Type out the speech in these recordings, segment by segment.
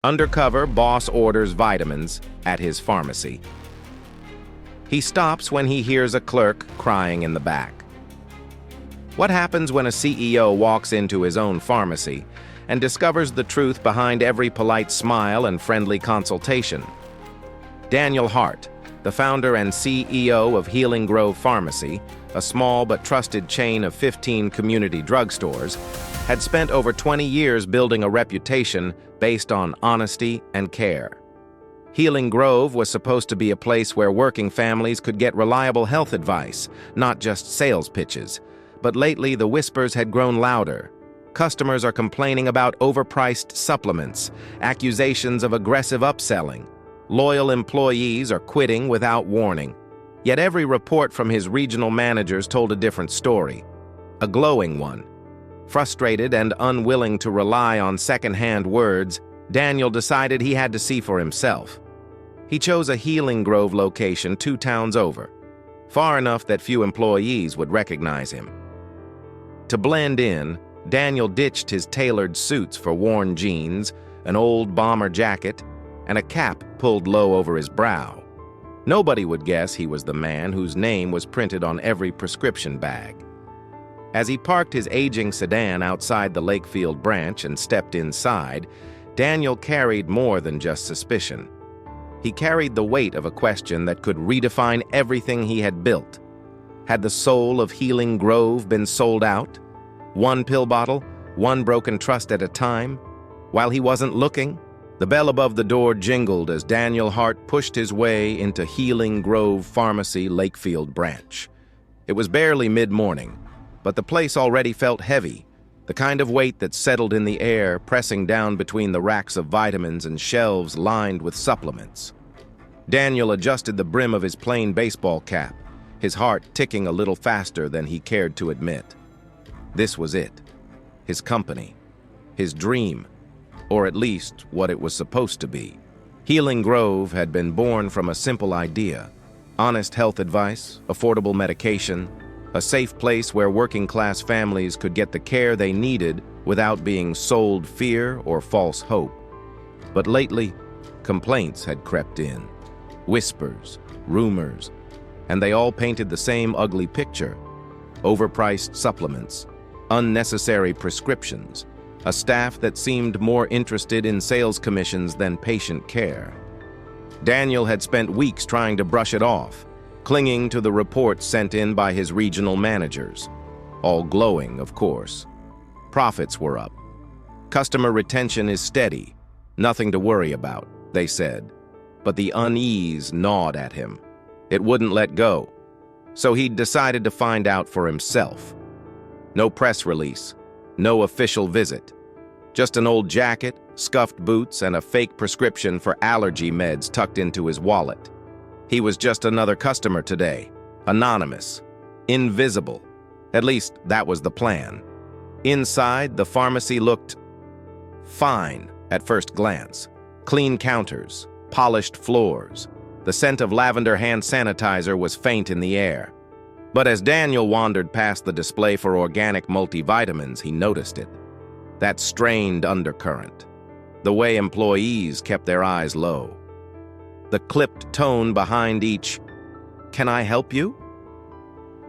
Undercover, boss orders vitamins at his pharmacy. He stops when he hears a clerk crying in the back. What happens when a CEO walks into his own pharmacy and discovers the truth behind every polite smile and friendly consultation? Daniel Hart, the founder and CEO of Healing Grove Pharmacy, a small but trusted chain of 15 community drugstores, had spent over 20 years building a reputation based on honesty and care. Healing Grove was supposed to be a place where working families could get reliable health advice, not just sales pitches. But lately, the whispers had grown louder. Customers are complaining about overpriced supplements, accusations of aggressive upselling. Loyal employees are quitting without warning. Yet every report from his regional managers told a different story, a glowing one. Frustrated and unwilling to rely on second-hand words, Daniel decided he had to see for himself. He chose a Healing Grove location 2 towns over, far enough that few employees would recognize him. To blend in, Daniel ditched his tailored suits for worn jeans, an old bomber jacket, and a cap pulled low over his brow. Nobody would guess he was the man whose name was printed on every prescription bag. As he parked his aging sedan outside the Lakefield branch and stepped inside, Daniel carried more than just suspicion. He carried the weight of a question that could redefine everything he had built. Had the soul of Healing Grove been sold out? 1 pill bottle, 1 broken trust at a time? While he wasn't looking, the bell above the door jingled as Daniel Hart pushed his way into Healing Grove Pharmacy Lakefield branch. It was barely mid-morning, but the place already felt heavy, the kind of weight that settled in the air, pressing down between the racks of vitamins and shelves lined with supplements. Daniel adjusted the brim of his plain baseball cap, his heart ticking a little faster than he cared to admit. This was it. His company. His dream. Or at least what it was supposed to be. Healing Grove had been born from a simple idea: honest health advice, affordable medication, a safe place where working-class families could get the care they needed without being sold fear or false hope. But lately, complaints had crept in. Whispers, rumors, and they all painted the same ugly picture: overpriced supplements, unnecessary prescriptions, a staff that seemed more interested in sales commissions than patient care. Daniel had spent weeks trying to brush it off, clinging to the reports sent in by his regional managers. All glowing, of course. Profits were up. Customer retention is steady. Nothing to worry about, they said. But the unease gnawed at him. It wouldn't let go. So he'd decided to find out for himself. No press release. No official visit. Just an old jacket, scuffed boots, and a fake prescription for allergy meds tucked into his wallet. He was just another customer today. Anonymous. Invisible. At least that was the plan. Inside, the pharmacy looked fine at first glance. Clean counters, polished floors. The scent of lavender hand sanitizer was faint in the air. But as Daniel wandered past the display for organic multivitamins, he noticed it. That strained undercurrent. The way employees kept their eyes low. The clipped tone behind each, "Can I help you?"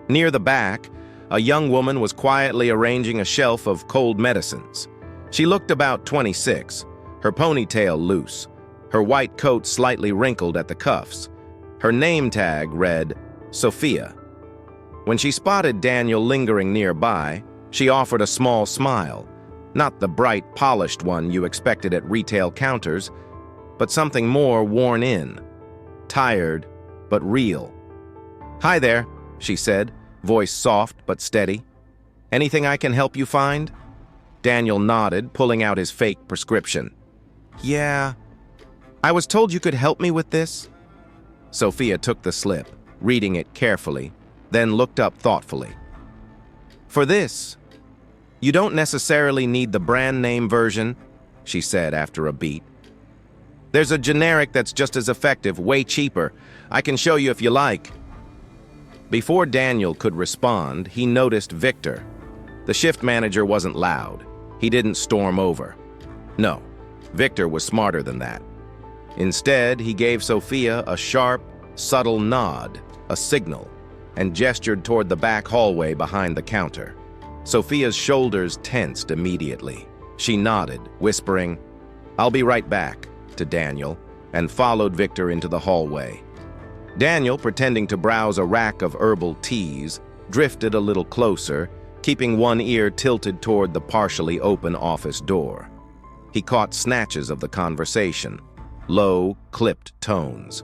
Near the back, a young woman was quietly arranging a shelf of cold medicines. She looked about 26, her ponytail loose, her white coat slightly wrinkled at the cuffs. Her name tag read, Sophia. When she spotted Daniel lingering nearby, she offered a small smile, not the bright, polished one you expected at retail counters, but something more worn in, tired, but real. "Hi there," she said, voice soft but steady. "Anything I can help you find?" Daniel nodded, pulling out his fake prescription. "Yeah, I was told you could help me with this." Sophia took the slip, reading it carefully, then looked up thoughtfully. "For this, you don't necessarily need the brand name version," she said after a beat. "There's a generic that's just as effective, way cheaper. I can show you if you like." Before Daniel could respond, he noticed Victor. The shift manager wasn't loud. He didn't storm over. No, Victor was smarter than that. Instead, he gave Sophia a sharp, subtle nod, a signal, and gestured toward the back hallway behind the counter. Sophia's shoulders tensed immediately. She nodded, whispering, "I'll be right back," to Daniel, and followed Victor into the hallway. Daniel, pretending to browse a rack of herbal teas, drifted a little closer, keeping one ear tilted toward the partially open office door. He caught snatches of the conversation, low, clipped tones.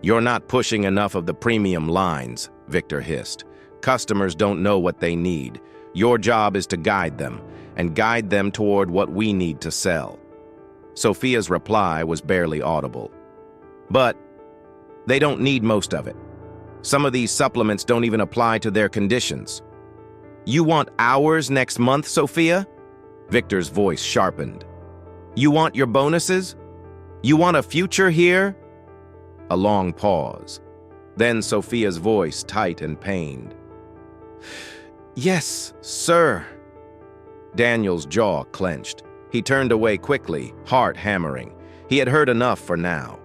"You're not pushing enough of the premium lines," Victor hissed. "Customers don't know what they need. Your job is to guide them, and guide them toward what we need to sell." Sophia's reply was barely audible. "But they don't need most of it. Some of these supplements don't even apply to their conditions." "You want hours next month, Sophia?" Victor's voice sharpened. "You want your bonuses? You want a future here?" A long pause. Then Sophia's voice, tight and pained. "Yes, sir." Daniel's jaw clenched. He turned away quickly, heart hammering. He had heard enough for now.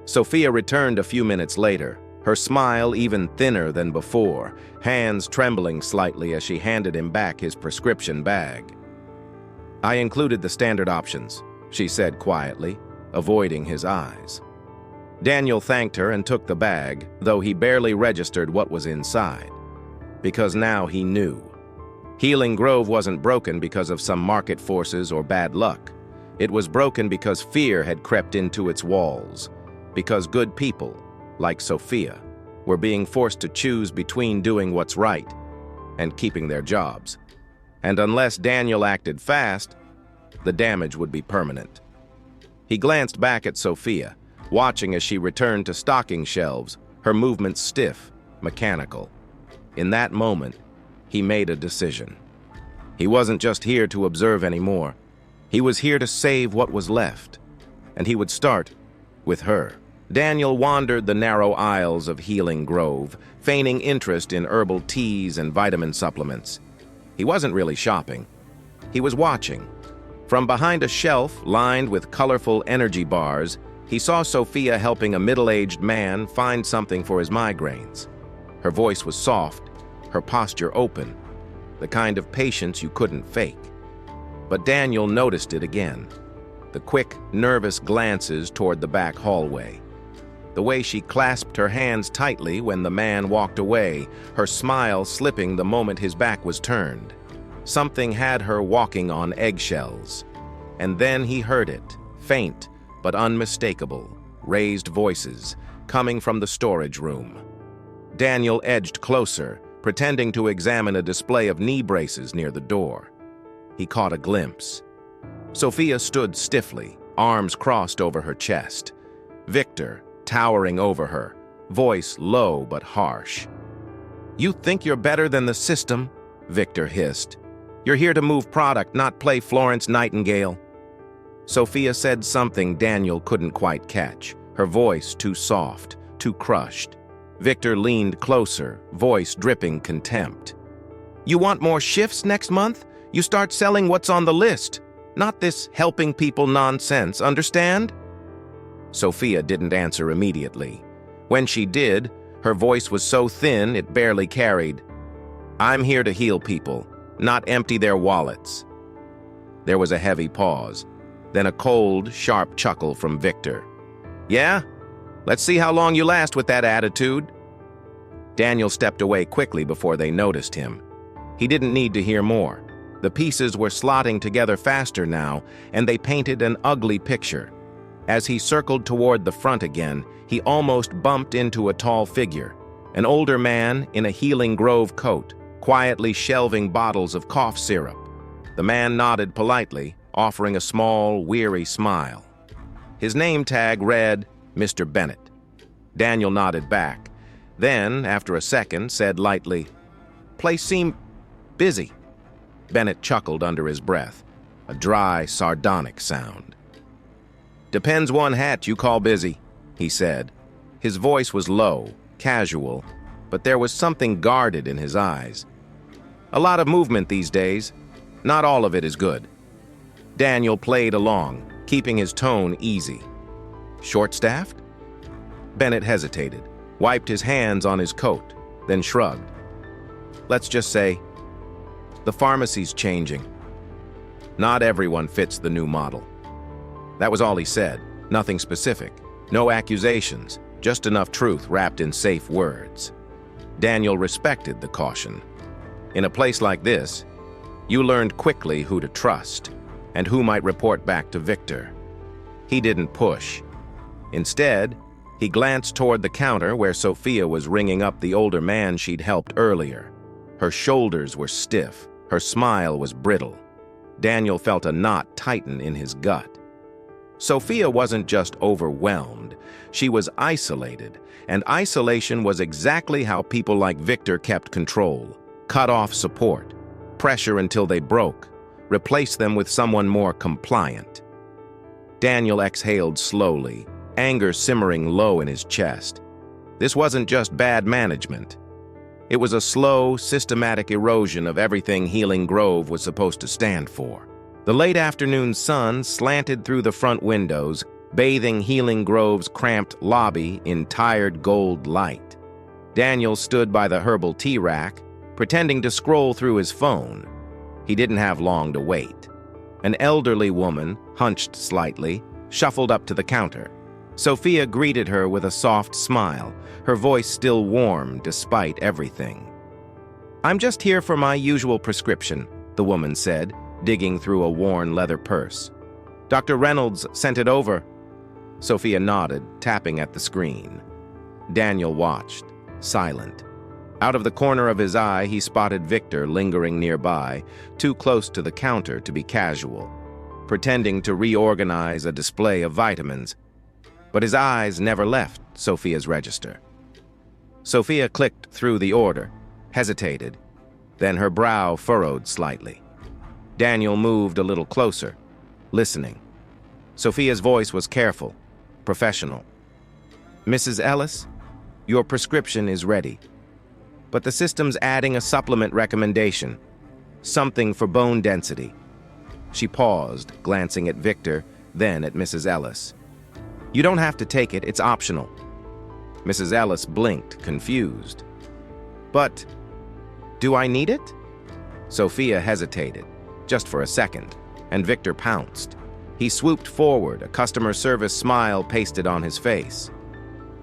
Sophia returned a few minutes later, her smile even thinner than before, hands trembling slightly as she handed him back his prescription bag. "I included the standard options," she said quietly, avoiding his eyes. Daniel thanked her and took the bag, though he barely registered what was inside. Because now he knew. Healing Grove wasn't broken because of some market forces or bad luck. It was broken because fear had crept into its walls, because good people, like Sophia, were being forced to choose between doing what's right and keeping their jobs. And unless Daniel acted fast, the damage would be permanent. He glanced back at Sophia, watching as she returned to stocking shelves, her movements stiff, mechanical. In that moment, he made a decision. He wasn't just here to observe anymore. He was here to save what was left, and he would start with her. Daniel wandered the narrow aisles of Healing Grove, feigning interest in herbal teas and vitamin supplements. He wasn't really shopping. He was watching. From behind a shelf lined with colorful energy bars, he saw Sophia helping a middle-aged man find something for his migraines. Her voice was soft, her posture open, the kind of patience you couldn't fake. But Daniel noticed it again, the quick, nervous glances toward the back hallway. The way she clasped her hands tightly when the man walked away, her smile slipping the moment his back was turned. Something had her walking on eggshells. And then he heard it, faint but unmistakable, raised voices, coming from the storage room. Daniel edged closer, pretending to examine a display of knee braces near the door. He caught a glimpse. Sophia stood stiffly, arms crossed over her chest. Victor, towering over her, voice low but harsh. "You think you're better than the system?" Victor hissed. "You're here to move product, not play Florence Nightingale." Sophia said something Daniel couldn't quite catch, her voice too soft, too crushed. Victor leaned closer, voice dripping contempt. "You want more shifts next month? You start selling what's on the list, not this helping people nonsense, understand?" Sophia didn't answer immediately. When she did, her voice was so thin it barely carried. "I'm here to heal people, not empty their wallets." There was a heavy pause, then a cold, sharp chuckle from Victor. "Yeah? Let's see how long you last with that attitude." Daniel stepped away quickly before they noticed him. He didn't need to hear more. The pieces were slotting together faster now, and they painted an ugly picture. As he circled toward the front again, he almost bumped into a tall figure, an older man in a Healing Grove coat, quietly shelving bottles of cough syrup. The man nodded politely, offering a small, weary smile. His name tag read, Mr. Bennett. Daniel nodded back. Then, after a second, said lightly, "Place seem busy." Bennett chuckled under his breath, a dry, sardonic sound. "Depends one hat you call busy," he said. His voice was low, casual, but there was something guarded in his eyes. "A lot of movement these days. Not all of it is good." Daniel played along, keeping his tone easy. Short-staffed? Bennett hesitated, wiped his hands on his coat, then shrugged. Let's just say, the pharmacy's changing. Not everyone fits the new model. That was all he said, nothing specific, no accusations, just enough truth wrapped in safe words. Daniel respected the caution. In a place like this, you learned quickly who to trust and who might report back to Victor. He didn't push. Instead, he glanced toward the counter where Sophia was ringing up the older man she'd helped earlier. Her shoulders were stiff, her smile was brittle. Daniel felt a knot tighten in his gut. Sophia wasn't just overwhelmed, she was isolated, and isolation was exactly how people like Victor kept control. Cut off support, pressure until they broke, replace them with someone more compliant. Daniel exhaled slowly, anger simmering low in his chest. This wasn't just bad management. It was a slow, systematic erosion of everything Healing Grove was supposed to stand for. The late afternoon sun slanted through the front windows, bathing Healing Grove's cramped lobby in tired gold light. Daniel stood by the herbal tea rack, pretending to scroll through his phone. He didn't have long to wait. An elderly woman, hunched slightly, shuffled up to the counter. Sophia greeted her with a soft smile, her voice still warm despite everything. "I'm just here for my usual prescription," the woman said, digging through a worn leather purse. "Dr. Reynolds sent it over." Sophia nodded, tapping at the screen. Daniel watched, silent. Out of the corner of his eye, he spotted Victor lingering nearby, too close to the counter to be casual, pretending to reorganize a display of vitamins. But his eyes never left Sophia's register. Sophia clicked through the order, hesitated, then her brow furrowed slightly. Daniel moved a little closer, listening. Sophia's voice was careful, professional. "Mrs. Ellis, your prescription is ready. But the system's adding a supplement recommendation, something for bone density." She paused, glancing at Victor, then at Mrs. Ellis. "You don't have to take it, it's optional." Mrs. Ellis blinked, confused. "But, do I need it?" Sophia hesitated, just for a second, and Victor pounced. He swooped forward, a customer service smile pasted on his face.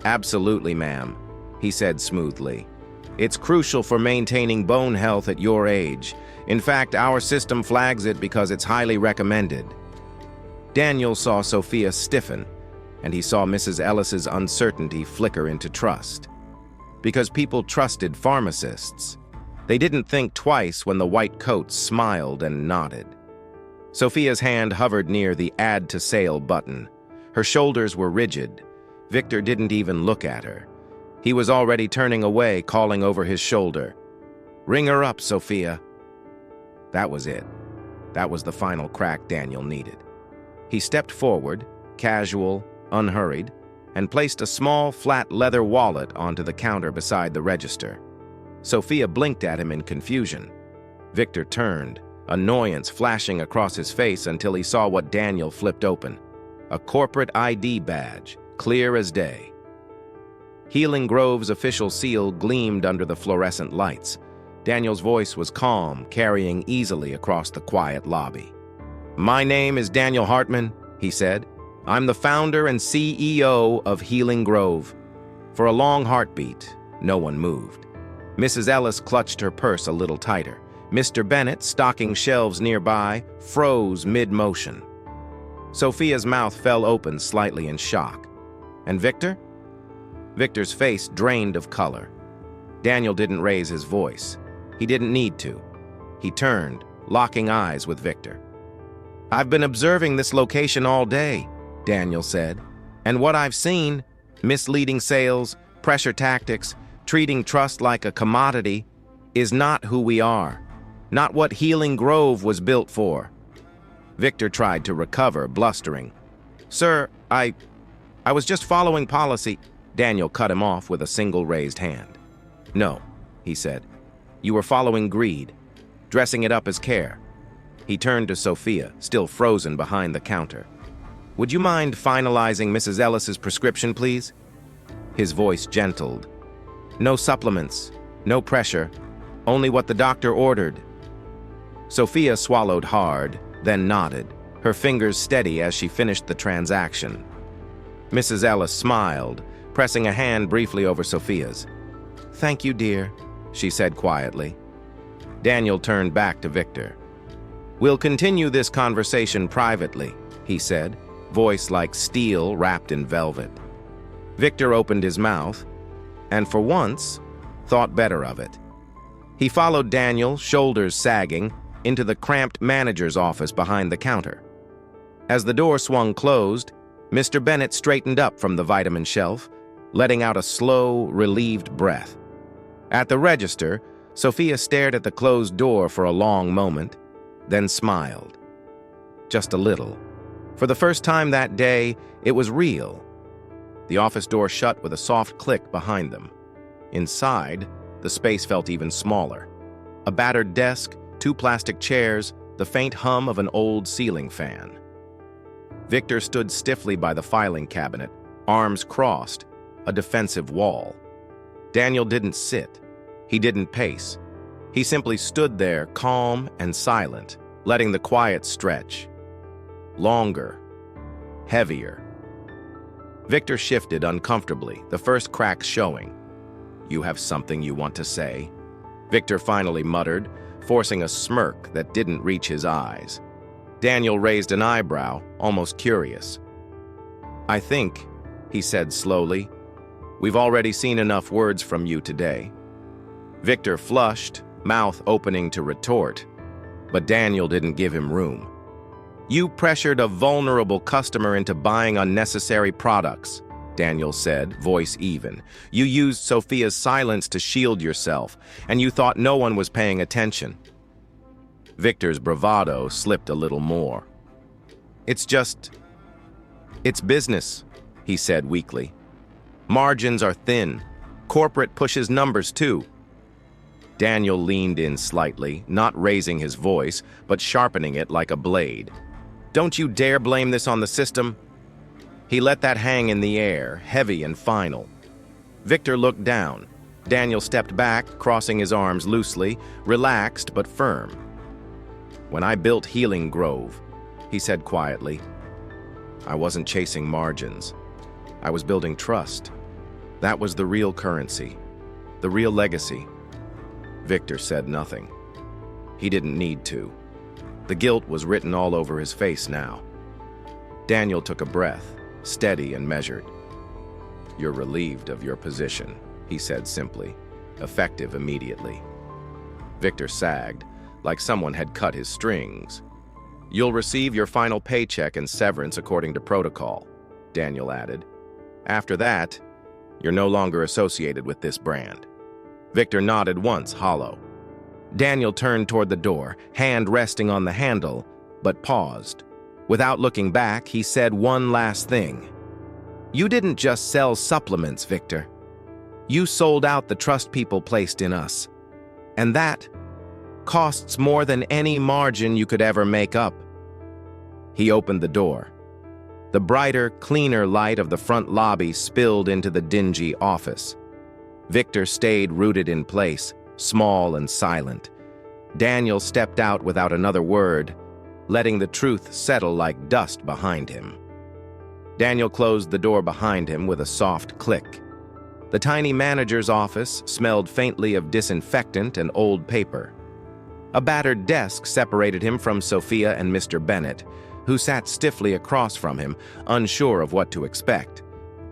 "Absolutely, ma'am," he said smoothly. "It's crucial for maintaining bone health at your age. In fact, our system flags it because it's highly recommended." Daniel saw Sophia stiffen, and he saw Mrs. Ellis's uncertainty flicker into trust. Because people trusted pharmacists, they didn't think twice when the white coats smiled and nodded. Sophia's hand hovered near the Add to Sale button. Her shoulders were rigid. Victor didn't even look at her. He was already turning away, calling over his shoulder. "Ring her up, Sophia." That was it. That was the final crack Daniel needed. He stepped forward, casual, unhurried, and placed a small, flat leather wallet onto the counter beside the register. Sophia blinked at him in confusion. Victor turned, annoyance flashing across his face until he saw what Daniel flipped open. A corporate ID badge, clear as day. Healing Grove's official seal gleamed under the fluorescent lights. Daniel's voice was calm, carrying easily across the quiet lobby. "My name is Daniel Hartman," he said. "I'm the founder and CEO of Healing Grove." For a long heartbeat, no one moved. Mrs. Ellis clutched her purse a little tighter. Mr. Bennett, stocking shelves nearby, froze mid-motion. Sophia's mouth fell open slightly in shock. And Victor? Victor's face drained of color. Daniel didn't raise his voice. He didn't need to. He turned, locking eyes with Victor. "I've been observing this location all day," Daniel said. "And what I've seen, misleading sales, pressure tactics, treating trust like a commodity, is not who we are. Not what Healing Grove was built for." Victor tried to recover, blustering. "Sir, I was just following policy." Daniel cut him off with a single raised hand. "No," he said. "You were following greed, dressing it up as care." He turned to Sophia, still frozen behind the counter. Would you mind finalizing Mrs. Ellis's prescription, please? His voice gentled. No supplements, no pressure, only what the doctor ordered. Sophia swallowed hard, then nodded, her fingers steady as she finished the transaction. Mrs. Ellis smiled, pressing a hand briefly over Sophia's. Thank you, dear, she said quietly. Daniel turned back to Victor. We'll continue this conversation privately, he said, voice like steel wrapped in velvet. Victor opened his mouth, and for once, thought better of it. He followed Daniel, shoulders sagging, into the cramped manager's office behind the counter. As the door swung closed, Mr. Bennett straightened up from the vitamin shelf, letting out a slow, relieved breath. At the register, Sophia stared at the closed door for a long moment, then smiled. Just a little. For the first time that day, it was real. The office door shut with a soft click behind them. Inside, the space felt even smaller. A battered desk, 2 plastic chairs, the faint hum of an old ceiling fan. Victor stood stiffly by the filing cabinet, arms crossed, a defensive wall. Daniel didn't sit. He didn't pace. He simply stood there, calm and silent, letting the quiet stretch. Longer. Heavier. Victor shifted uncomfortably, the first cracks showing. You have something you want to say? Victor finally muttered, forcing a smirk that didn't reach his eyes. Daniel raised an eyebrow, almost curious. I think, he said slowly, we've already seen enough words from you today. Victor flushed, mouth opening to retort, but Daniel didn't give him room. You pressured a vulnerable customer into buying unnecessary products, Daniel said, voice even. You used Sophia's silence to shield yourself, and you thought no one was paying attention. Victor's bravado slipped a little more. It's business, he said weakly. Margins are thin. Corporate pushes numbers too. Daniel leaned in slightly, not raising his voice, but sharpening it like a blade. Don't you dare blame this on the system. He let that hang in the air, heavy and final. Victor looked down. Daniel stepped back, crossing his arms loosely, relaxed but firm. When I built Healing Grove, he said quietly, I wasn't chasing margins. I was building trust. That was the real currency, the real legacy. Victor said nothing. He didn't need to. The guilt was written all over his face now. Daniel took a breath, steady and measured. You're relieved of your position, he said simply, effective immediately. Victor sagged, like someone had cut his strings. You'll receive your final paycheck and severance according to protocol, Daniel added. After that, you're no longer associated with this brand. Victor nodded once, hollow. Daniel turned toward the door, hand resting on the handle, but paused. Without looking back, he said one last thing. You didn't just sell supplements, Victor. You sold out the trust people placed in us. And that costs more than any margin you could ever make up. He opened the door. The brighter, cleaner light of the front lobby spilled into the dingy office. Victor stayed rooted in place, small and silent. Daniel stepped out without another word, letting the truth settle like dust behind him. Daniel closed the door behind him with a soft click. The tiny manager's office smelled faintly of disinfectant and old paper. A battered desk separated him from Sophia and Mr. Bennett, who sat stiffly across from him, unsure of what to expect.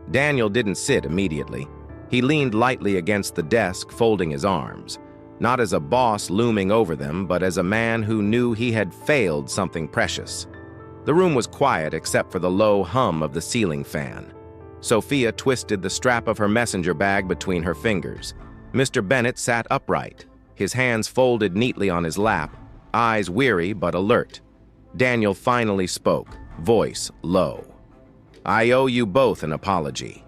Daniel didn't sit immediately. He leaned lightly against the desk, folding his arms, not as a boss looming over them, but as a man who knew he had failed something precious. The room was quiet except for the low hum of the ceiling fan. Sophia twisted the strap of her messenger bag between her fingers. Mr. Bennett sat upright, his hands folded neatly on his lap, eyes weary but alert. Daniel finally spoke, voice low. I owe you both an apology.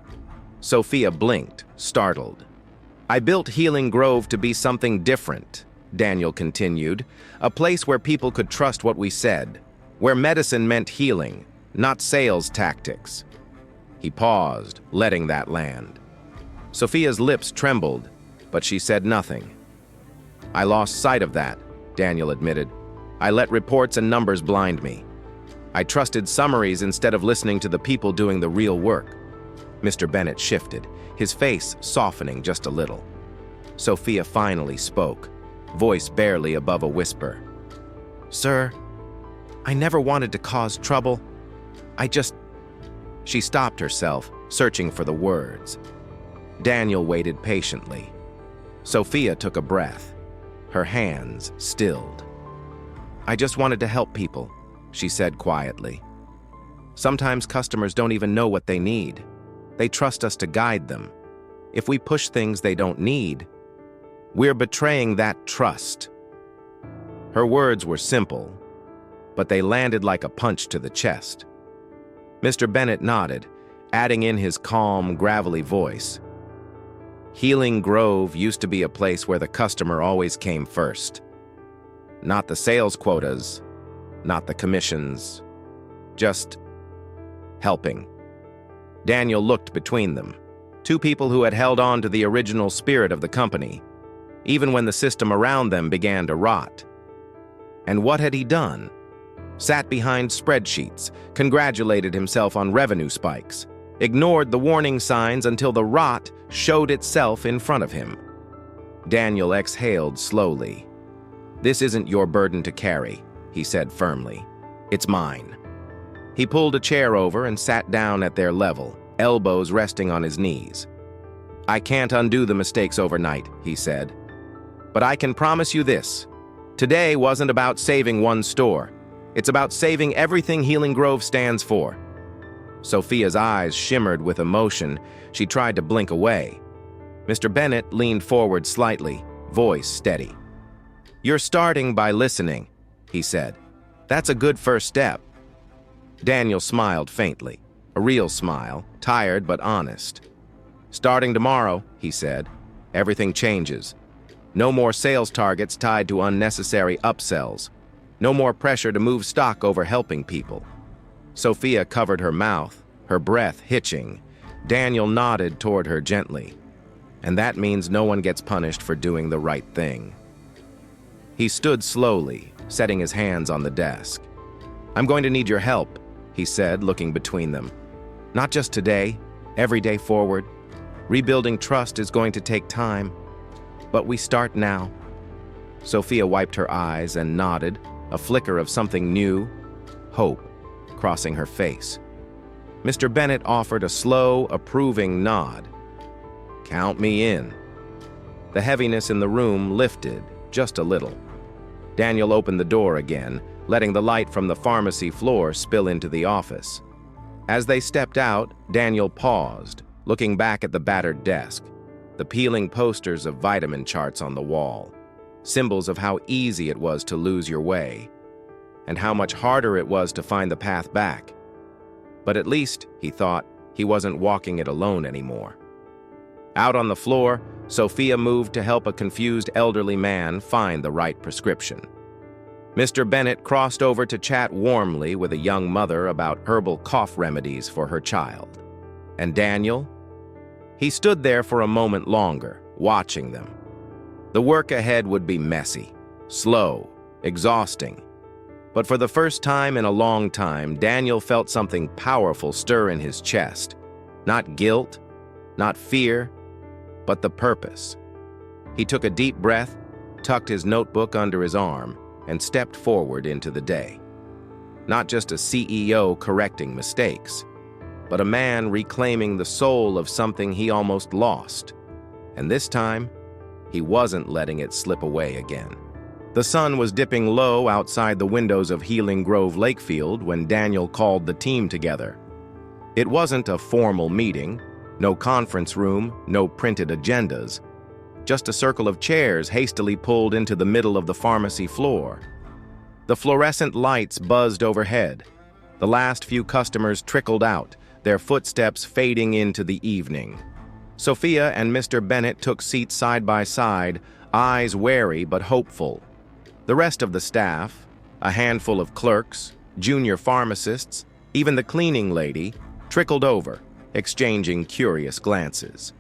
Sophia blinked, startled. I built Healing Grove to be something different, Daniel continued, a place where people could trust what we said, where medicine meant healing, not sales tactics. He paused, letting that land. Sophia's lips trembled, but she said nothing. I lost sight of that, Daniel admitted. I let reports and numbers blind me. I trusted summaries instead of listening to the people doing the real work. Mr. Bennett shifted, his face softening just a little. Sophia finally spoke, voice barely above a whisper. Sir, I never wanted to cause trouble. She stopped herself, searching for the words. Daniel waited patiently. Sophia took a breath. Her hands stilled. I just wanted to help people, she said quietly. Sometimes customers don't even know what they need. They trust us to guide them. If we push things they don't need, we're betraying that trust. Her words were simple, but they landed like a punch to the chest. Mr. Bennett nodded, adding in his calm, gravelly voice. Healing Grove used to be a place where the customer always came first. Not the sales quotas, not the commissions, just helping. Daniel looked between them, two people who had held on to the original spirit of the company, even when the system around them began to rot. And what had he done? Sat behind spreadsheets, congratulated himself on revenue spikes, ignored the warning signs until the rot showed itself in front of him. Daniel exhaled slowly. This isn't your burden to carry, he said firmly. It's mine. He pulled a chair over and sat down at their level, elbows resting on his knees. I can't undo the mistakes overnight, he said. But I can promise you this. Today wasn't about saving one store. It's about saving everything Healing Grove stands for. Sophia's eyes shimmered with emotion. She tried to blink away. Mr. Bennett leaned forward slightly, voice steady. You're starting by listening, he said. That's a good first step. Daniel smiled faintly, a real smile, tired but honest. Starting tomorrow, he said, everything changes. No more sales targets tied to unnecessary upsells. No more pressure to move stock over helping people. Sophia covered her mouth, her breath hitching. Daniel nodded toward her gently. And that means no one gets punished for doing the right thing. He stood slowly, setting his hands on the desk. I'm going to need your help, he said, looking between them. Not just today, every day forward. Rebuilding trust is going to take time. But we start now. Sophia wiped her eyes and nodded, a flicker of something new, hope, crossing her face. Mr. Bennett offered a slow, approving nod. Count me in. The heaviness in the room lifted just a little. Daniel opened the door again, letting the light from the pharmacy floor spill into the office. As they stepped out, Daniel paused, looking back at the battered desk, the peeling posters of vitamin charts on the wall, symbols of how easy it was to lose your way, and how much harder it was to find the path back. But at least, he thought, he wasn't walking it alone anymore. Out on the floor, Sophia moved to help a confused elderly man find the right prescription. Mr. Bennett crossed over to chat warmly with a young mother about herbal cough remedies for her child. And Daniel? He stood there for a moment longer, watching them. The work ahead would be messy, slow, exhausting. But for the first time in a long time, Daniel felt something powerful stir in his chest. Not guilt, not fear, but the purpose. He took a deep breath, tucked his notebook under his arm, and stepped forward into the day. Not just a CEO correcting mistakes, but a man reclaiming the soul of something he almost lost. And this time, he wasn't letting it slip away again. The sun was dipping low outside the windows of Healing Grove Lakefield when Daniel called the team together. It wasn't a formal meeting, no conference room, no printed agendas, just a circle of chairs hastily pulled into the middle of the pharmacy floor. The fluorescent lights buzzed overhead. The last few customers trickled out, their footsteps fading into the evening. Sophia and Mr. Bennett took seats side by side, eyes wary but hopeful. The rest of the staff, a handful of clerks, junior pharmacists, Even the cleaning lady trickled over, exchanging curious glances.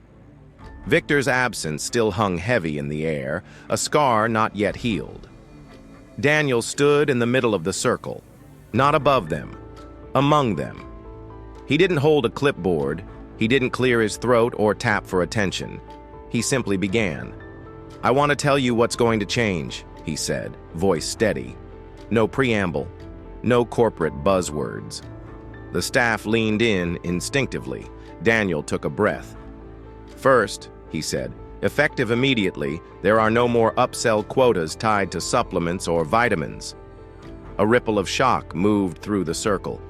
Victor's absence still hung heavy in the air, a scar not yet healed. Daniel stood in the middle of the circle, not above them, among them. He didn't hold a clipboard, he didn't clear his throat or tap for attention. He simply began. "I want to tell you what's going to change," he said, voice steady. No preamble, no corporate buzzwords. The staff leaned in instinctively. Daniel took a breath. "First," he said, "effective immediately, there are no more upsell quotas tied to supplements or vitamins." A ripple of shock moved through the circle.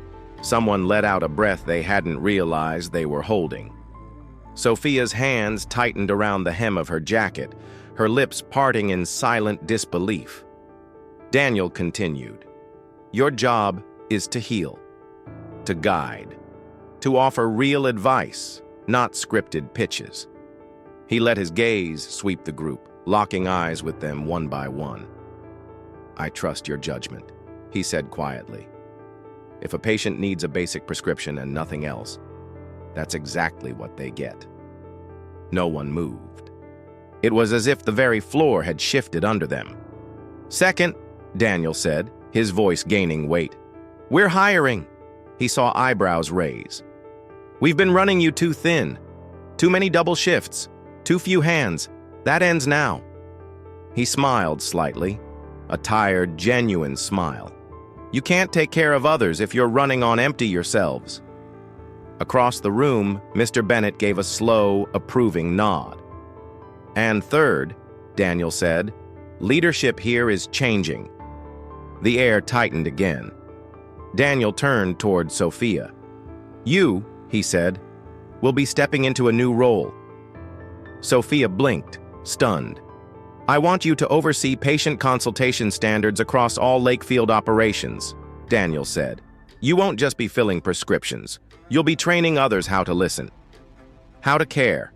Someone let out a breath they hadn't realized they were holding. Sophia's hands tightened around the hem of her jacket, her lips parting in silent disbelief. Daniel continued, "Your job is to heal, to guide, to offer real advice, not scripted pitches." He let his gaze sweep the group, locking eyes with them one by one. "I trust your judgment," he said quietly. "If a patient needs a basic prescription and nothing else, that's exactly what they get." No one moved. It was as if the very floor had shifted under them. "Second," Daniel said, his voice gaining weight, "we're hiring." He saw eyebrows raise. "We've been running you too thin. Too many double shifts. Too few hands. That ends now." He smiled slightly, a tired, genuine smile. "You can't take care of others if you're running on empty yourselves." Across the room, Mr. Bennett gave a slow, approving nod. "And third," Daniel said, "leadership here is changing." The air tightened again. Daniel turned toward Sophia. "You," he said, "will be stepping into a new role." Sophia blinked, stunned. "I want you to oversee patient consultation standards across all Lakefield operations," Daniel said. "You won't just be filling prescriptions. You'll be training others how to listen, how to care."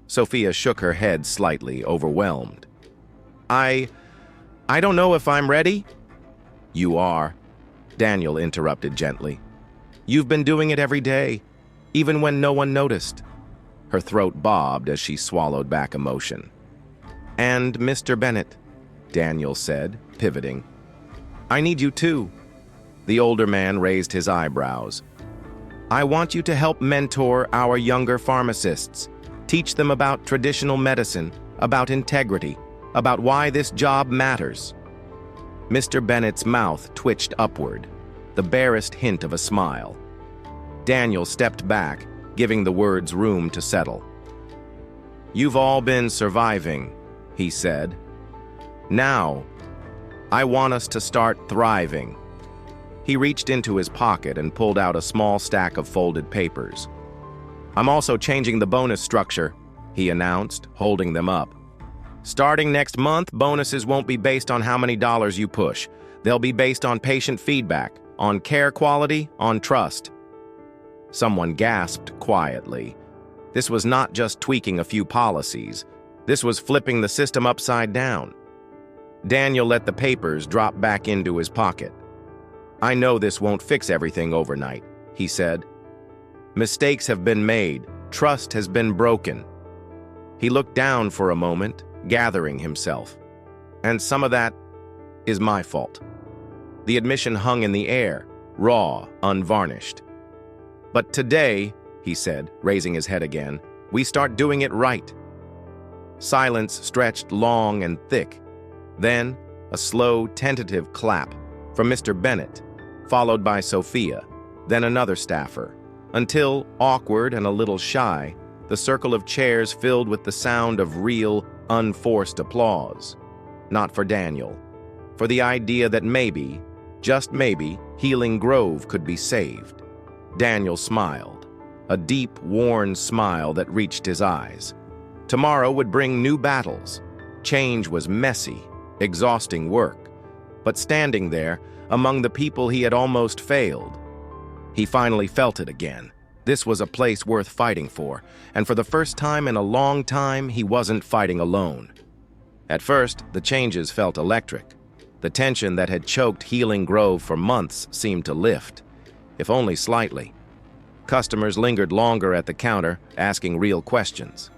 Sophia shook her head slightly, overwhelmed. I don't know if I'm ready." "You are," Daniel interrupted gently. "You've been doing it every day, even when no one noticed." Her throat bobbed as she swallowed back emotion. "And Mr. Bennett," Daniel said, pivoting, "I need you too." The older man raised his eyebrows. "I want you to help mentor our younger pharmacists, teach them about traditional medicine, about integrity, about why this job matters." Mr. Bennett's mouth twitched upward, the barest hint of a smile. Daniel stepped back, giving the words room to settle. "You've all been surviving," he said. "Now, I want us to start thriving." He reached into his pocket and pulled out a small stack of folded papers. "I'm also changing the bonus structure," he announced, holding them up. "Starting next month, bonuses won't be based on how many dollars you push. They'll be based on patient feedback, on care quality, on trust." Someone gasped quietly. This was not just tweaking a few policies. This was flipping the system upside down. Daniel let the papers drop back into his pocket. "I know this won't fix everything overnight," he said. "Mistakes have been made. Trust has been broken." He looked down for a moment, gathering himself. "And some of that is my fault." The admission hung in the air, raw, unvarnished. "But today," he said, raising his head again, "we start doing it right." Silence stretched long and thick. Then, a slow, tentative clap from Mr. Bennett, followed by Sophia, then another staffer, until, awkward and a little shy, the circle of chairs filled with the sound of real, unforced applause. Not for Daniel, for the idea that maybe, just maybe, Healing Grove could be saved. Daniel smiled, a deep, worn smile that reached his eyes. Tomorrow would bring new battles. Change was messy, exhausting work, but standing there, among the people he had almost failed, he finally felt it again. This was a place worth fighting for, and for the first time in a long time, he wasn't fighting alone. At first, the changes felt electric. The tension that had choked Healing Grove for months seemed to lift. if only slightly. Customers lingered longer at the counter, asking real questions.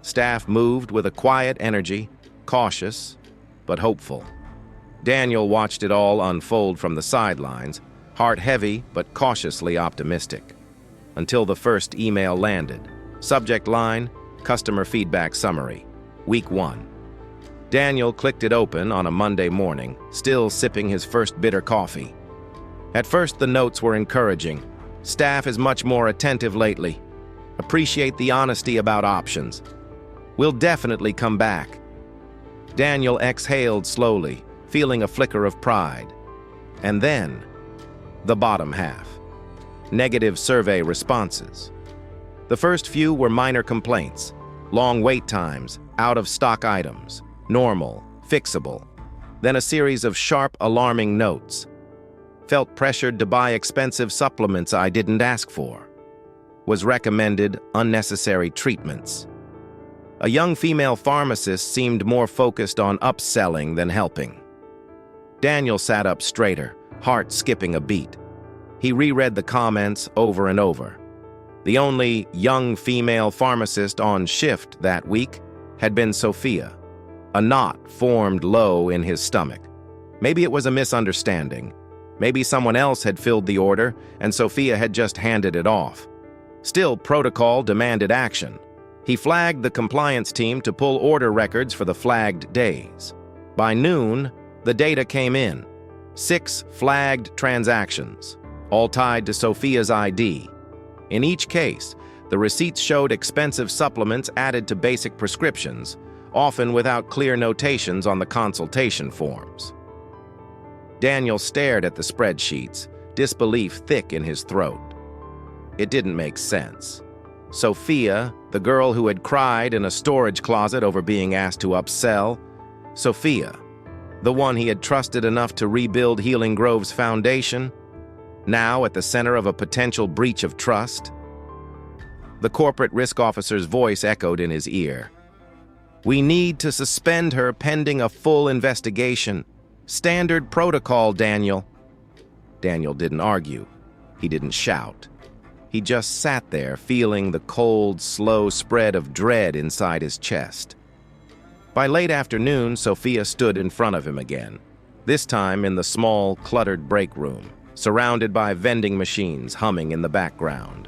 Staff moved with a quiet energy, cautious but hopeful. Daniel watched it all unfold from the sidelines, heart heavy but cautiously optimistic. Until the first email landed. Subject line, Customer Feedback Summary, Week 1. Daniel clicked it open on a Monday morning, still sipping his first bitter coffee. At first, the notes were encouraging. Staff is much more attentive lately. Appreciate the honesty about options. We'll definitely come back. Daniel exhaled slowly, feeling a flicker of pride. And then, the bottom half. Negative survey responses. The first few were minor complaints, long wait times, out-of-stock items, normal, fixable. Then a series of sharp, alarming notes. Felt pressured to buy expensive supplements I didn't ask for. Was recommended unnecessary treatments. A young female pharmacist seemed more focused on upselling than helping. Daniel sat up straighter, heart skipping a beat. He reread the comments over and over. The only young female pharmacist on shift that week had been Sophia. A knot formed low in his stomach. Maybe it was a misunderstanding. Maybe someone else had filled the order and Sophia had just handed it off. Still, protocol demanded action. He flagged the compliance team to pull order records for the flagged days. By noon, the data came in. 6 flagged transactions, all tied to Sophia's ID. In each case, the receipts showed expensive supplements added to basic prescriptions, often without clear notations on the consultation forms. Daniel stared at the spreadsheets, disbelief thick in his throat. It didn't make sense. Sophia, the girl who had cried in a storage closet over being asked to upsell. Sophia, the one he had trusted enough to rebuild Healing Grove's foundation, now at the center of a potential breach of trust. The corporate risk officer's voice echoed in his ear. We need to suspend her pending a full investigation. Standard protocol, Daniel. Daniel didn't argue. He didn't shout. He just sat there, feeling the cold, slow spread of dread inside his chest. By late afternoon, Sophia stood in front of him again, this time in the small, cluttered break room, surrounded by vending machines humming in the background.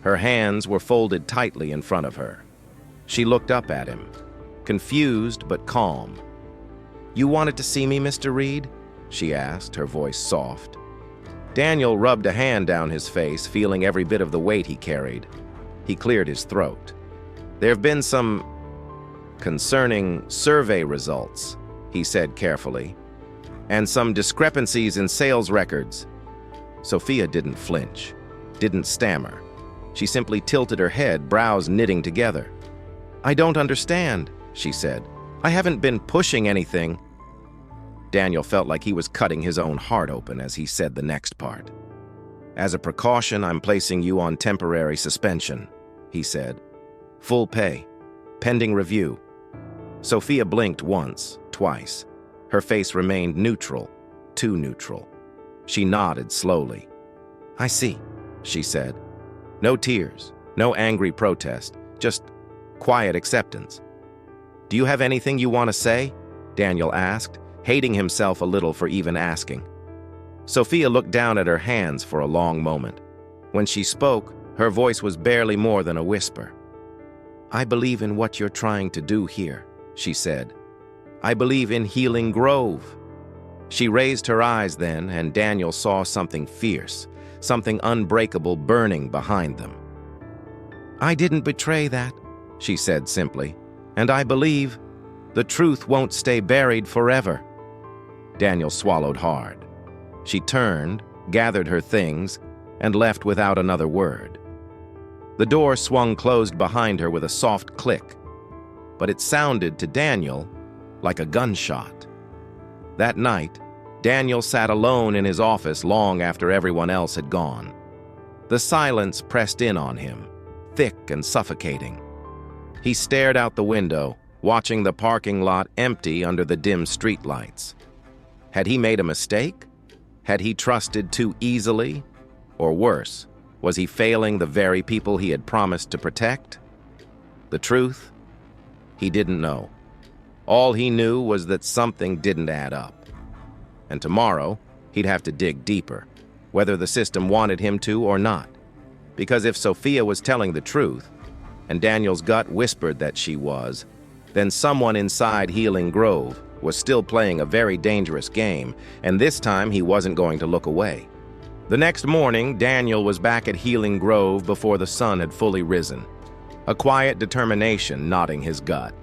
Her hands were folded tightly in front of her. She looked up at him, confused but calm. You wanted to see me, Mr. Reed? She asked, her voice soft. Daniel rubbed a hand down his face, feeling every bit of the weight he carried. He cleared his throat. There have been some concerning survey results, he said carefully, and some discrepancies in sales records. Sophia didn't flinch, didn't stammer. She simply tilted her head, brows knitting together. I don't understand, she said. I haven't been pushing anything. Daniel felt like he was cutting his own heart open as he said the next part. As a precaution, I'm placing you on temporary suspension, he said. Full pay, pending review. Sophia blinked once, twice. Her face remained neutral, too neutral. She nodded slowly. I see, she said. No tears, no angry protest, just quiet acceptance. Do you have anything you want to say? Daniel asked, hating himself a little for even asking. Sophia looked down at her hands for a long moment. When she spoke, her voice was barely more than a whisper. I believe in what you're trying to do here, she said. I believe in Healing Grove. She raised her eyes then, and Daniel saw something fierce, something unbreakable burning behind them. I didn't betray that, she said simply, and I believe the truth won't stay buried forever. Daniel swallowed hard. She turned, gathered her things, and left without another word. The door swung closed behind her with a soft click, but it sounded to Daniel like a gunshot. That night, Daniel sat alone in his office long after everyone else had gone. The silence pressed in on him, thick and suffocating. He stared out the window, watching the parking lot empty under the dim streetlights. Had he made a mistake? Had he trusted too easily? Or worse, was he failing the very people he had promised to protect? The truth? He didn't know. All he knew was that something didn't add up. And tomorrow, he'd have to dig deeper, whether the system wanted him to or not. Because if Sophia was telling the truth, and Daniel's gut whispered that she was, then someone inside Healing Grove was still playing a very dangerous game, and this time he wasn't going to look away. The next morning, Daniel was back at Healing Grove before the sun had fully risen, a quiet determination knotting his gut.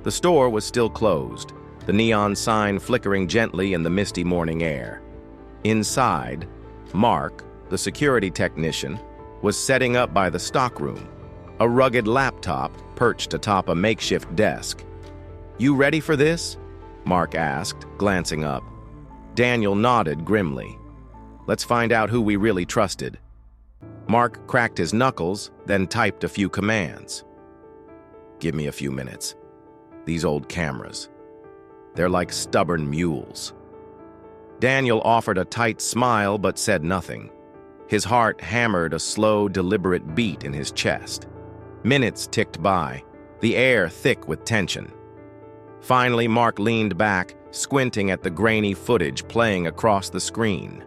The store was still closed, the neon sign flickering gently in the misty morning air. Inside, Mark, the security technician, was setting up by the stockroom, a rugged laptop perched atop a makeshift desk. "You ready for this?" Mark asked, glancing up. Daniel nodded grimly. "Let's find out who we really trusted." Mark cracked his knuckles, then typed a few commands. "Give me a few minutes. These old cameras. They're like stubborn mules." Daniel offered a tight smile but said nothing. His heart hammered a slow, deliberate beat in his chest. Minutes ticked by, the air thick with tension. Finally, Mark leaned back, squinting at the grainy footage playing across the screen.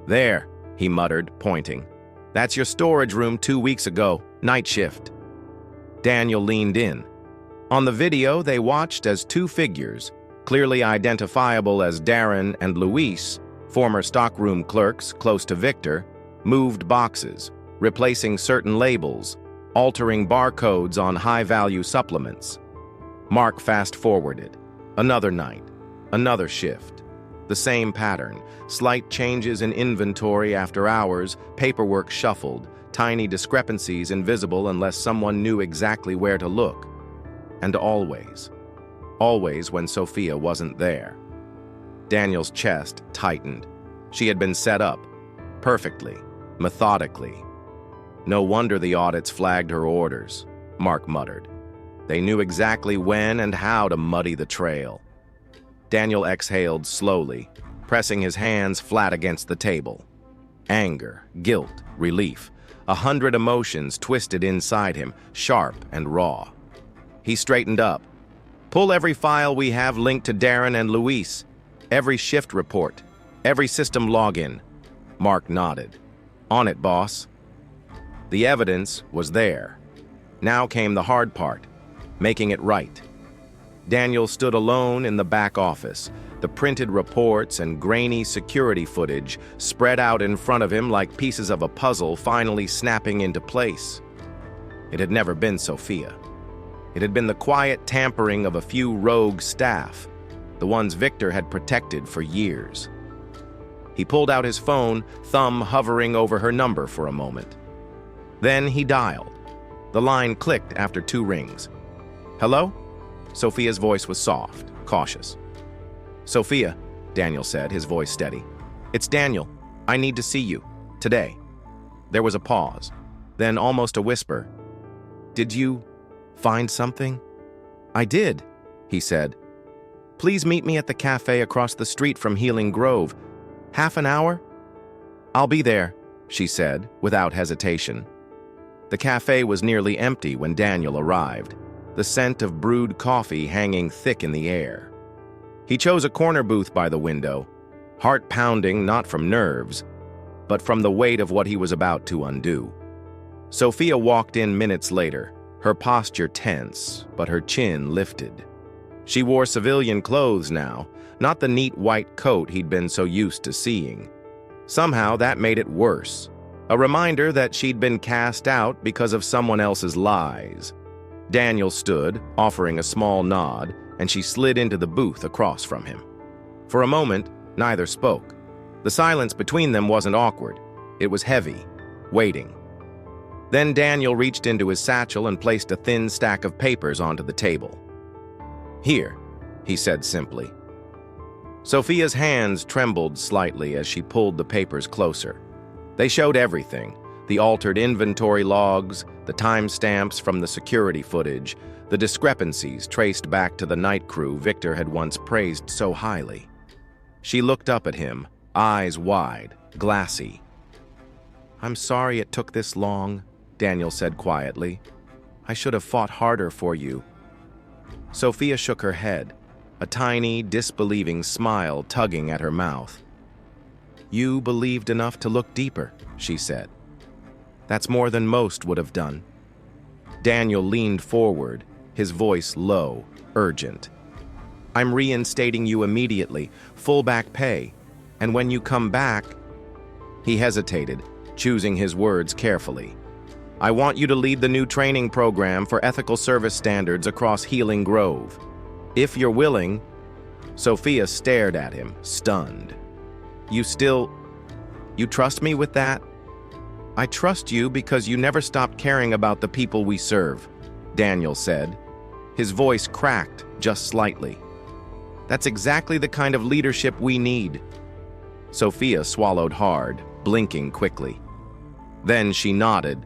"There," he muttered, pointing. "That's your storage room 2 weeks ago, night shift." Daniel leaned in. On the video, they watched as two figures, clearly identifiable as Darren and Luis, former stockroom clerks close to Victor, moved boxes, replacing certain labels, altering barcodes on high-value supplements. Mark fast-forwarded. Another night, another shift. The same pattern, slight changes in inventory after hours, paperwork shuffled, tiny discrepancies invisible unless someone knew exactly where to look. And always when Sophia wasn't there. Daniel's chest tightened. She had been set up, perfectly, methodically. "No wonder the audits flagged her orders," Mark muttered. "They knew exactly when and how to muddy the trail." Daniel exhaled slowly, pressing his hands flat against the table. Anger, guilt, relief, 100 emotions twisted inside him, sharp and raw. He straightened up. "Pull every file we have linked to Darren and Luis, every shift report, every system login." Mark nodded. "On it, boss." The evidence was there. Now came the hard part, making it right. Daniel stood alone in the back office, the printed reports and grainy security footage spread out in front of him like pieces of a puzzle finally snapping into place. It had never been Sophia. It had been the quiet tampering of a few rogue staff, the ones Victor had protected for years. He pulled out his phone, thumb hovering over her number for a moment. Then he dialed. The line clicked after 2 rings. "Hello?" Sophia's voice was soft, cautious. "Sophia," Daniel said, his voice steady. "It's Daniel. I need to see you. Today." There was a pause, then almost a whisper. "Did you find something?" "I did," he said. "Please meet me at the cafe across the street from Healing Grove. Half an hour?" "I'll be there," she said, without hesitation. The cafe was nearly empty when Daniel arrived, the scent of brewed coffee hanging thick in the air. He chose a corner booth by the window, heart pounding not from nerves, but from the weight of what he was about to undo. Sophia walked in minutes later, her posture tense, but her chin lifted. She wore civilian clothes now, not the neat white coat he'd been so used to seeing. Somehow that made it worse, a reminder that she'd been cast out because of someone else's lies. Daniel stood, offering a small nod, and she slid into the booth across from him. For a moment, neither spoke. The silence between them wasn't awkward. It was heavy, waiting. Then Daniel reached into his satchel and placed a thin stack of papers onto the table. "Here," he said simply. Sophia's hands trembled slightly as she pulled the papers closer. They showed everything: the altered inventory logs, the timestamps from the security footage, the discrepancies traced back to the night crew Victor had once praised so highly. She looked up at him, eyes wide, glassy. I'm sorry it took this long, Daniel said quietly. I should have fought harder for you. Sophia shook her head, a tiny, disbelieving smile tugging at her mouth. You believed enough to look deeper, she said. That's more than most would have done. Daniel leaned forward, his voice low, urgent. I'm reinstating you immediately, full back pay, and when you come back... He hesitated, choosing his words carefully. I want you to lead the new training program for ethical service standards across Healing Grove. If you're willing... Sophia stared at him, stunned. You trust me with that? I trust you because you never stopped caring about the people we serve, Daniel said. His voice cracked just slightly. That's exactly the kind of leadership we need. Sophia swallowed hard, blinking quickly. Then she nodded,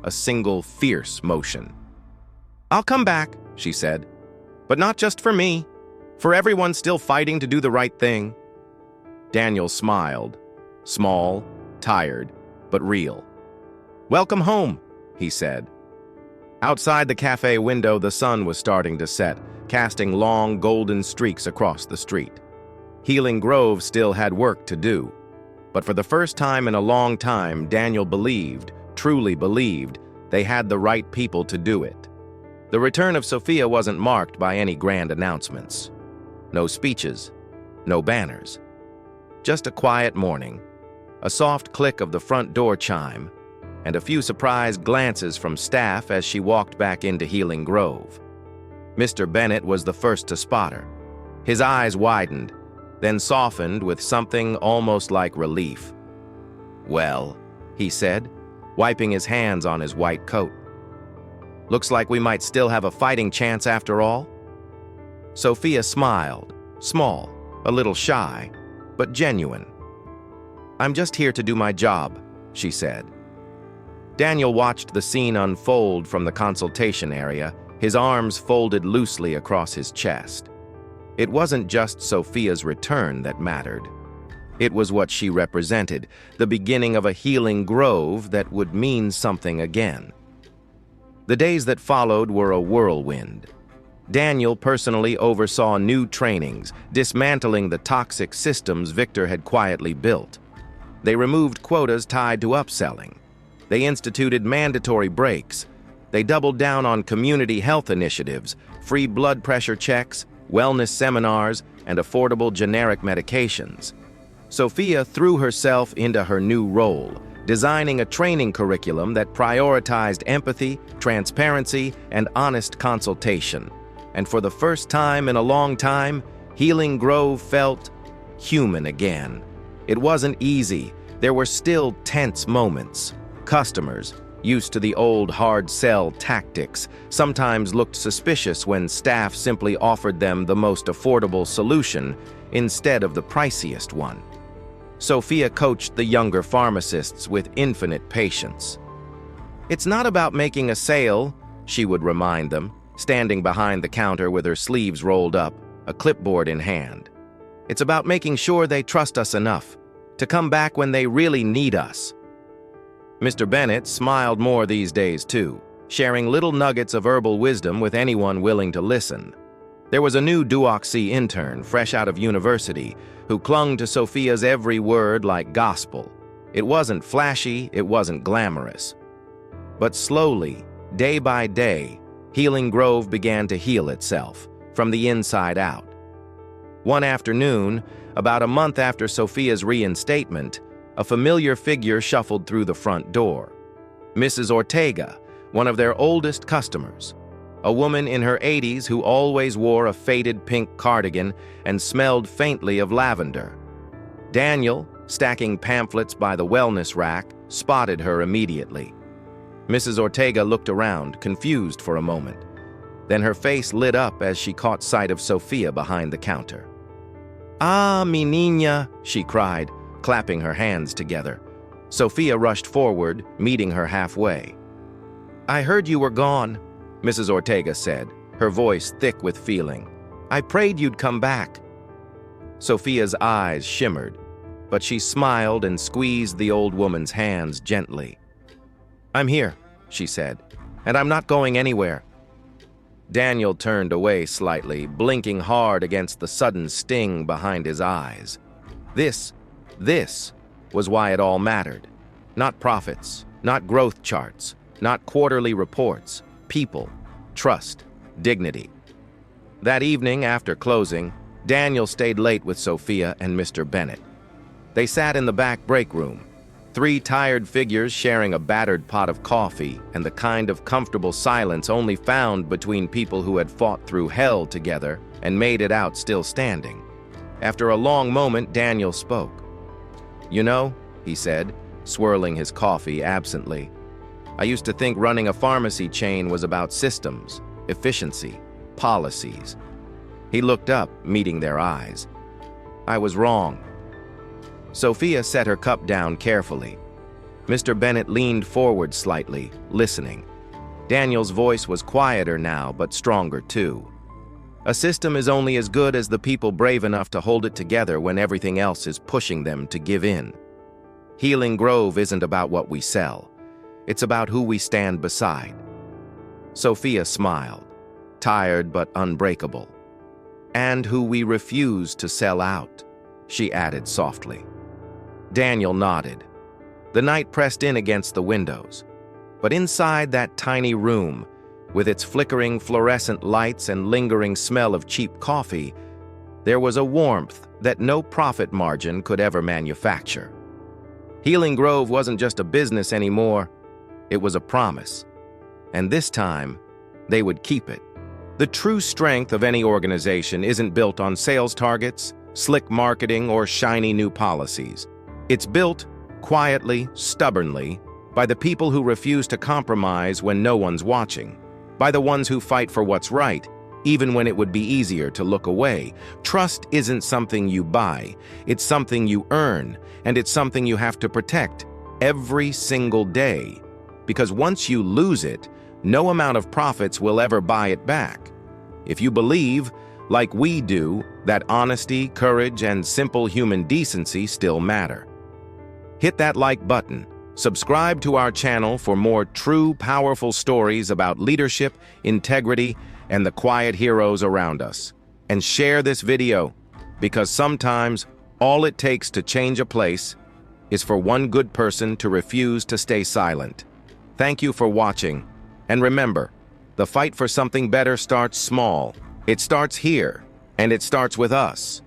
a single fierce motion. I'll come back, she said, but not just for me, for everyone still fighting to do the right thing. Daniel smiled, small, tired, but real. Welcome home, he said. Outside the cafe window, the sun was starting to set, casting long golden streaks across the street. Healing Grove still had work to do, but for the first time in a long time, Daniel believed, truly believed, they had the right people to do it. The return of Sophia wasn't marked by any grand announcements. No speeches, no banners. Just a quiet morning, a soft click of the front door chime, and a few surprised glances from staff as she walked back into Healing Grove. Mr. Bennett was the first to spot her. His eyes widened, then softened with something almost like relief. Well, he said, wiping his hands on his white coat. Looks like we might still have a fighting chance after all. Sophia smiled, small, a little shy, but genuine. I'm just here to do my job, she said. Daniel watched the scene unfold from the consultation area, his arms folded loosely across his chest. It wasn't just Sophia's return that mattered. It was what she represented, the beginning of a Healing Grove that would mean something again. The days that followed were a whirlwind. Daniel personally oversaw new trainings, dismantling the toxic systems Victor had quietly built. They removed quotas tied to upselling. They instituted mandatory breaks. They doubled down on community health initiatives, free blood pressure checks, wellness seminars, and affordable generic medications. Sophia threw herself into her new role, designing a training curriculum that prioritized empathy, transparency, and honest consultation. And for the first time in a long time, Healing Grove felt human again. It wasn't easy. There were still tense moments. Customers, used to the old hard sell tactics, sometimes looked suspicious when staff simply offered them the most affordable solution instead of the priciest one. Sophia coached the younger pharmacists with infinite patience. It's not about making a sale, she would remind them, standing behind the counter with her sleeves rolled up, a clipboard in hand. It's about making sure they trust us enough to come back when they really need us. Mr. Bennett smiled more these days too, sharing little nuggets of herbal wisdom with anyone willing to listen. There was a new Duoxy intern fresh out of university who clung to Sophia's every word like gospel. It wasn't flashy, it wasn't glamorous. But slowly, day by day, Healing Grove began to heal itself, from the inside out. One afternoon, about a month after Sophia's reinstatement, a familiar figure shuffled through the front door. Mrs. Ortega, one of their oldest customers. A woman in her 80s who always wore a faded pink cardigan and smelled faintly of lavender. Daniel, stacking pamphlets by the wellness rack, spotted her immediately. Mrs. Ortega looked around, confused for a moment. Then her face lit up as she caught sight of Sophia behind the counter. "Ah, mi niña," she cried, clapping her hands together. Sophia rushed forward, meeting her halfway. "I heard you were gone," Mrs. Ortega said, her voice thick with feeling. "I prayed you'd come back." Sophia's eyes shimmered. but she smiled and squeezed the old woman's hands gently. "I'm here," she said, "and I'm not going anywhere." Daniel turned away slightly, blinking hard against the sudden sting behind his eyes. This was why it all mattered. Not profits, not growth charts, not quarterly reports. People, trust, dignity. That evening, after closing, Daniel stayed late with Sophia and Mr. Bennett. They sat in the back break room, three tired figures sharing a battered pot of coffee and the kind of comfortable silence only found between people who had fought through hell together and made it out still standing. After a long moment, Daniel spoke. "You know," he said, swirling his coffee absently, "I used to think running a pharmacy chain was about systems, efficiency, policies." He looked up, meeting their eyes. "I was wrong." Sophia set her cup down carefully. Mr. Bennett leaned forward slightly, listening. Daniel's voice was quieter now, but stronger too. "A system is only as good as the people brave enough to hold it together when everything else is pushing them to give in. Healing Grove isn't about what we sell. It's about who we stand beside." Sophia smiled, tired but unbreakable. "And who we refuse to sell out," she added softly. Daniel nodded. The night pressed in against the windows, but inside that tiny room, with its flickering fluorescent lights and lingering smell of cheap coffee, there was a warmth that no profit margin could ever manufacture. Healing Grove wasn't just a business anymore, it was a promise. And this time, they would keep it. The true strength of any organization isn't built on sales targets, slick marketing, or shiny new policies. It's built, quietly, stubbornly, by the people who refuse to compromise when no one's watching, by the ones who fight for what's right, even when it would be easier to look away. Trust isn't something you buy, it's something you earn, and it's something you have to protect every single day. Because once you lose it, no amount of profits will ever buy it back. If you believe, like we do, that honesty, courage, and simple human decency still matter. Hit that like button, subscribe to our channel for more true, powerful stories about leadership, integrity, and the quiet heroes around us. And share this video, because sometimes all it takes to change a place is for one good person to refuse to stay silent. Thank you for watching, and remember, the fight for something better starts small. It starts here, and it starts with us.